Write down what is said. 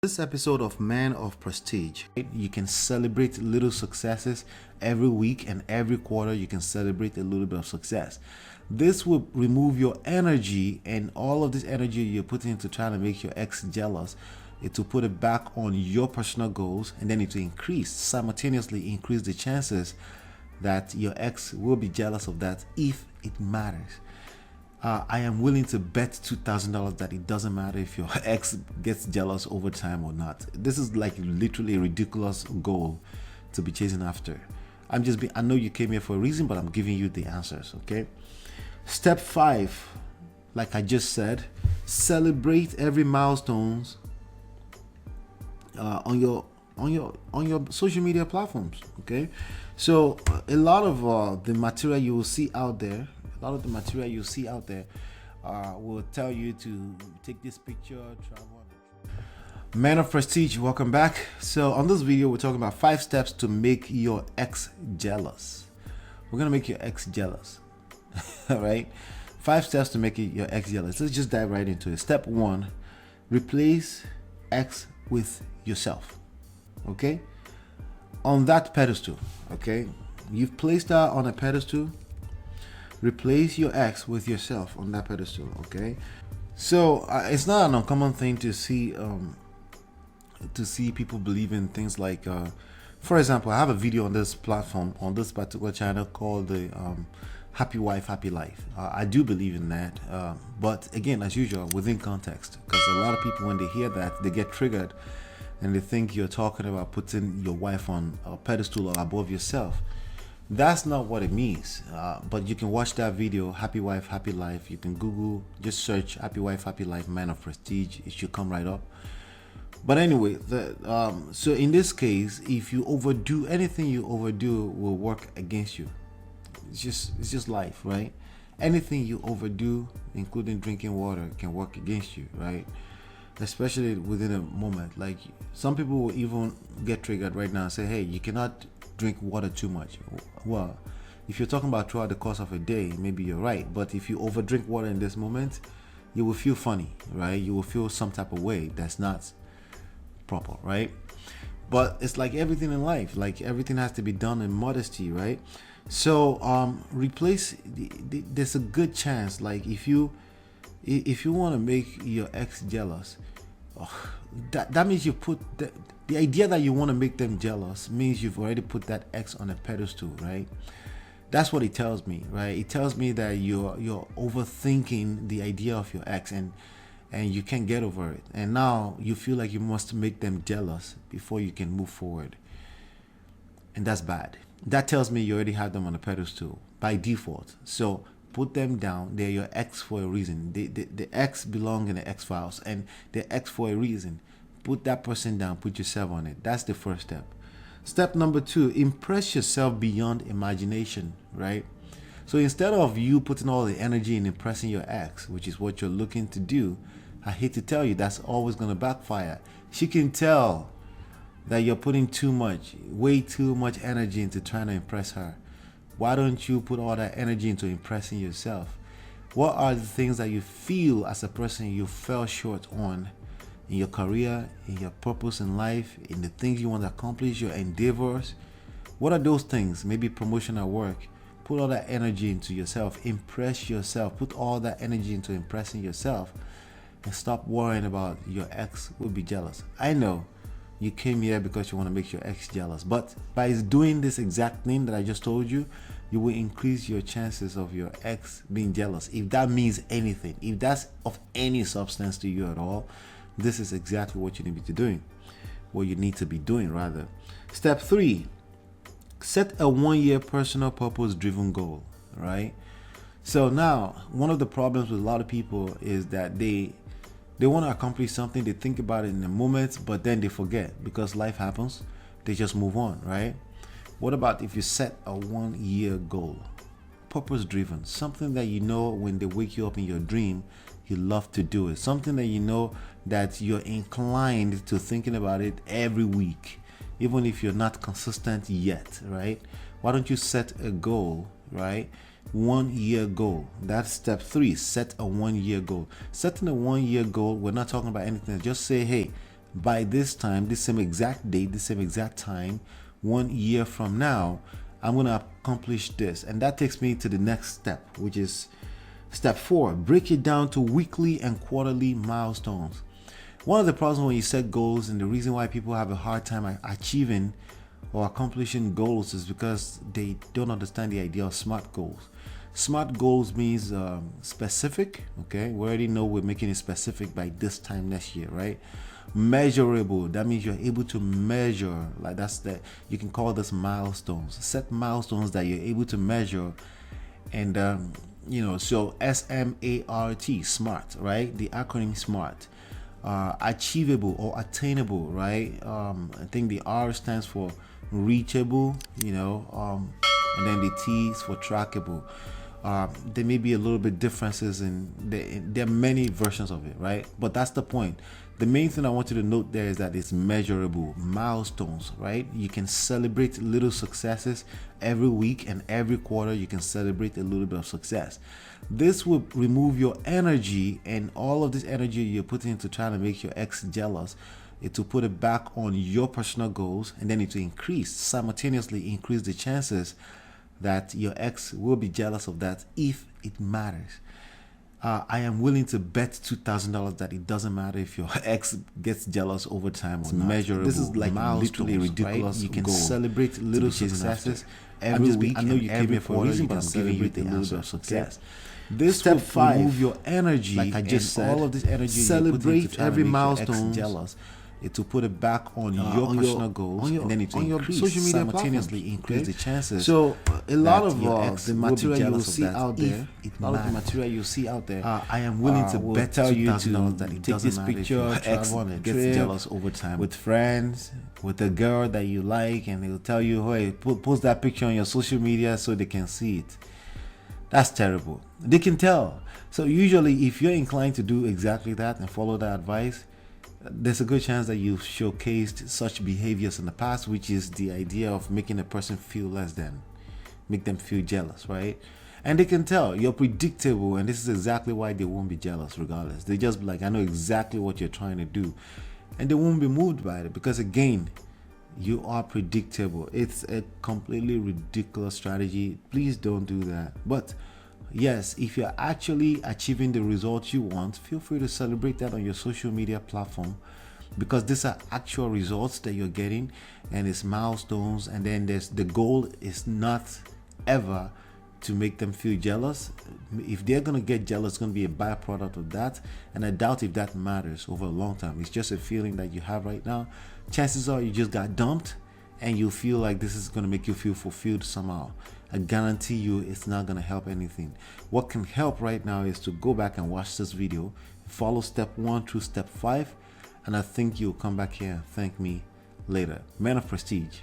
This episode of Man of Prestige, you can celebrate little successes every week, and every quarter you can celebrate a little bit of success. This will remove your energy, and all of this energy you're putting into trying to make your ex jealous. It will put it back on your personal goals, and then it will simultaneously increase the chances that your ex will be jealous of that if it matters. I am willing to bet $2,000 that it doesn't matter if your ex gets jealous over time or not. This is like literally a ridiculous goal to be chasing after. I know you came here for a reason, but I'm giving you the answers, okay? Step 5, like I just said, celebrate every milestones on your social media platforms, okay? So a lot of the material you will see out there will tell you to take this picture, travel. Man of Prestige, welcome back. So on this video, we're talking about 5 steps to make your ex jealous. We're gonna make your ex jealous. All right, 5 steps to make your ex jealous. Let's just dive right into it. Step 1, replace ex with yourself. Okay, on that pedestal. Okay, you've placed her on a pedestal. Replace your ex with yourself on that pedestal. Okay, so it's not an uncommon thing to see people believe in things like for example, I have a video on this platform, on this particular channel, called the happy wife happy life. I do believe in that, but again, as usual, within context, because a lot of people, when they hear that, they get triggered and they think you're talking about putting your wife on a pedestal or above yourself. That's not what it means, but you can watch that video, happy wife happy life. You can Google, just search happy wife happy life Man of Prestige. It should come right up. But anyway, so in this case, if you overdo, anything you overdo will work against you. It's just life, right? Anything you overdo, including drinking water, can work against you, right? Especially within a moment. Like, some people will even get triggered right now and say, hey, you cannot drink water too much. Well, if you're talking about throughout the course of a day, maybe you're right. But if you overdrink water in this moment, you will feel funny, right? You will feel some type of way that's not proper, right? But it's like everything in life, like everything has to be done in modesty, right? So replace there's a good chance, like if you want to make your ex jealous, that means you put the idea that you want to make them jealous means you've already put that ex on a pedestal, right? That's what it tells me, right? It tells me that you're overthinking the idea of your ex, and you can't get over it, and now you feel like you must make them jealous before you can move forward, and that's bad. That tells me you already have them on a pedestal by default. So put them down. They're your ex for a reason. The ex belong in the X files, and they're ex for a reason. Put that person down, put yourself on it. That's the first step. Step number 2, impress yourself beyond imagination, right? So instead of you putting all the energy in impressing your ex, which is what you're looking to do, I hate to tell you, that's always going to backfire. She can tell that you're putting way too much energy into trying to impress her. Why don't you put all that energy into impressing yourself? What are the things that you feel as a person you fell short on in your career, in your purpose in life, in the things you want to accomplish, your endeavors? What are those things? Maybe promotion at work. Put all that energy into yourself. Impress yourself. Put all that energy into impressing yourself, and stop worrying about your ex will be jealous. I know you came here because you want to make your ex jealous, but by doing this exact thing that I just told you, you will increase your chances of your ex being jealous. If that means anything, if that's of any substance to you at all, this is exactly what you need to be doing. What you need to be doing, rather. Step 3, set a 1-year personal purpose driven goal, right? So now, one of the problems with a lot of people is that they want to accomplish something, they think about it in the moment, but then they forget because life happens. They just move on, right? What about if you set a 1-year goal, purpose driven, something that you know when they wake you up in your dream, you love to do it, something that you know that you're inclined to thinking about it every week, even if you're not consistent yet, right? Why don't you set a goal, right? 1-year goal. That's step 3. Set a 1-year goal. Setting a 1-year goal, we're not talking about anything. Just say, hey, by this time, this same exact date, this same exact time, 1 year from now, I'm going to accomplish this. And that takes me to the next step, which is step 4. Break it down to weekly and quarterly milestones. One of the problems when you set goals, and the reason why people have a hard time achieving or accomplishing goals, is because they don't understand the idea of SMART goals. SMART goals means specific. Okay, we already know we're making it specific by this time next year, right? Measurable, that means you're able to measure, like you can call this milestones. Set milestones that you're able to measure. And so SMART, SMART, right? The acronym SMART. Achievable or attainable, right? I think the R stands for reachable, and then the T is for trackable. There may be a little bit differences there are many versions of it, right? But that's the point. The main thing I want you to note there is that it's measurable. Milestones, right? You can celebrate little successes every week, and every quarter you can celebrate a little bit of success. This will remove your energy, and all of this energy you're putting into trying to make your ex jealous. It will put it back on your personal goals, and then it will simultaneously increase the chances that your ex will be jealous of that if it matters. I am willing to bet $2,000 that it doesn't matter if your ex gets jealous over time or not. Measurable. This is like literally ridiculous. Right? You can celebrate little successes every week. I know you came here for a reason, but I'm giving you a little bit of success. This step 5, remove your energy, like I just said. All of this energy, celebrate every milestone. Jealous. It will put it back on your personal goals, and then it will simultaneously increase the chances. So a lot of the material you will see out there, I am willing to bet you that it take this picture, ex gets jealous over time with friends, with a girl that you like, and they'll tell you, hey, post that picture on your social media so they can see it. That's terrible. They can tell. So usually, if you're inclined to do exactly that and follow that advice, there's a good chance that you've showcased such behaviors in the past, which is the idea of making a person feel less than, make them feel jealous, right? And they can tell you're predictable, and this is exactly why they won't be jealous regardless. They just be like, I know exactly what you're trying to do, and they won't be moved by it because, again, you are predictable. It's a completely ridiculous strategy. Please don't do that. But yes, if you're actually achieving the results you want, feel free to celebrate that on your social media platform, because these are actual results that you're getting, and it's milestones. And then the goal is not ever to make them feel jealous. If they're going to get jealous, it's going to be a byproduct of that, and I doubt if that matters over a long time. It's just a feeling that you have right now. Chances are you just got dumped, and you feel like this is going to make you feel fulfilled somehow. I guarantee you it's not going to help anything. What can help right now is to go back and watch this video, follow step 1 through step 5, and I think you'll come back here and thank me later. Man of Prestige.